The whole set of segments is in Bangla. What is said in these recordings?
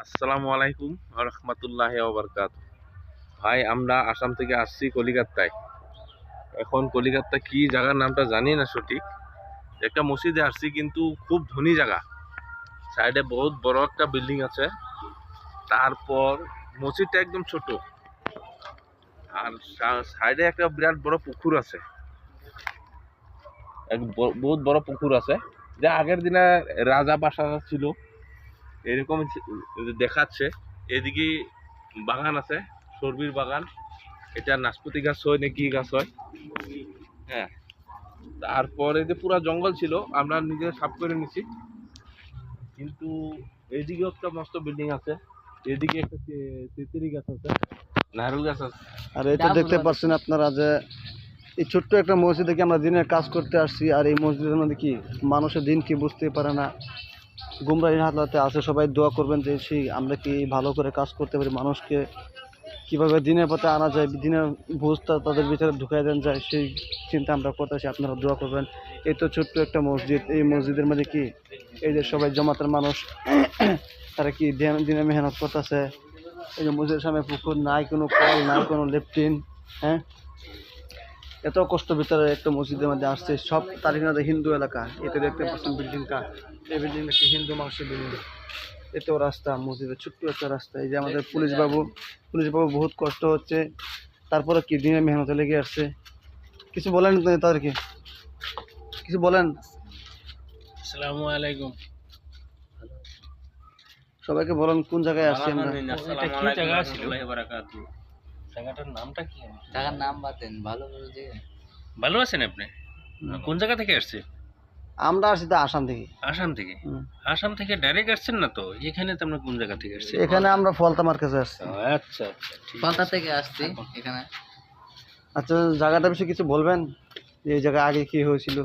আসসালামু আলাইকুম রহমতুল্লাহি ওয়া বারাকাতুহু। ভাই আমরা আসাম থেকে আসছি কলিকাতায়। এখন কলিকাতা কি জায়গার নামটা জানি না সঠিক। একটা মসজিদে আসছি, কিন্তু খুব ধনী জায়গা। সাইডে বহুত বড় একটা বিল্ডিং আছে। তারপর মসজিদটা একদম ছোট, আর সাইডে একটা বিরাট বড় পুকুর আছে। বহুত বড় পুকুর আছে, যা আগের দিনে রাজা বাসা ছিল এরকম দেখাচ্ছে। এদিকে বাগান আছে, সরবির বাগান। এটা নাশপাতি গাছ হয় নাকি গাছ হয়, হ্যাঁ। তারপরে যে পুরা জঙ্গল ছিল, আমরা নিজে সাফ করে নিছি। কিন্তু এদিকেও একটা মস্ত বিল্ডিং আছে, এদিকে একটা তেঁতুলি গাছ আছে, নারকেল গাছ আছে। আর এটা দেখতে পাচ্ছেন আপনারা যে এই ছোট্ট একটা মসজিদে কি আমরা দিনের কাজ করতে আসছি, আর এই মসজিদের মধ্যে কি মানুষের দিন কি বুঝতে পারে না, গুমরাহির হালাতে আছে। সবাই দোয়া করবেন যে আমরা কি ভালো করে কাজ করতে পারি, মানুষকে কিভাবে দিনের পথে আনা যায়, দিনের বুঝটা তাদের ভিতরে ঢুকাই দেন যায়, সেই চিন্তা আমরা করতেছি। আপনারা দোয়া করবেন। এই তো ছোট্ট একটা মসজিদ, এই মসজিদের মধ্যে কি এই যে সবাই জমাতের মানুষ তারা কি দিনে মেহনত করতেছে। এই যে মসজিদের সামনে পুকুর, নাই কোনো কল, নাই কোনো লেট্রিন, হ্যাঁ। এত কষ্ট ভিতরে একটা মসজিদের মধ্যে আসছে। সব তারিখানা হিন্দু এলাকা। এতে দেখতে পাচ্ছেন বিল্ডিংটা, এই বিল্ডিংটা কি হিন্দু মানুষের বিল্ডিং। এতেও রাস্তা, মসজিদের ছোট্ট একটা রাস্তা। এই যে আমাদের পুলিশ বাবু বহুত কষ্ট হচ্ছে, তারপরে কি দিনে মেহনতে লেগে আসছে। কিছু বলেন তাদেরকে, কিছু বলেন। আসসালামু আলাইকুম। সবাইকে বলেন কোন জায়গায় আসছি আমরা। এটা কি জায়গা ছিল? জায়গাটার নামটা কি? টাকার নাম বাতেন ভালো করে যে ভালো আছেন আপনি? কোন জায়গা থেকে আসছে? আমরা আসছি তো আসাম থেকে। আসাম থেকে? আসাম থেকে ডাইরেক্ট আসছেন না তো? এখানে তো আমরা কোন জায়গা থেকে আসছি? এখানে আমরা ফলতামার কাছে আসছি। আচ্ছা আচ্ছা, ঠিক পাতা আছে। থেকে আসছি এখানে। আচ্ছা, জায়গাটার বিষয়ে কিছু বলবেন, যে এই জায়গায় আগে কি হয়েছিল।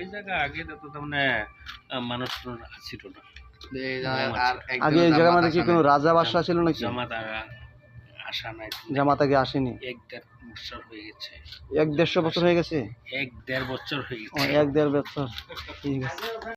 এই জায়গা আগে তো মানে মানুষ ছিল না। আর আগে এই জায়গার মধ্যে কি কোনো রাজা বাদশা ছিল নাকি? জামাত আসা নাই। জামাত আগে আসেনি। 1-1.5 বছর হয়ে গেছে। 1-1.5 বছর হয়ে গেছে। 1-1.5 বছর হয়ে গেছে। 1-1.5 বছর, ঠিক আছে।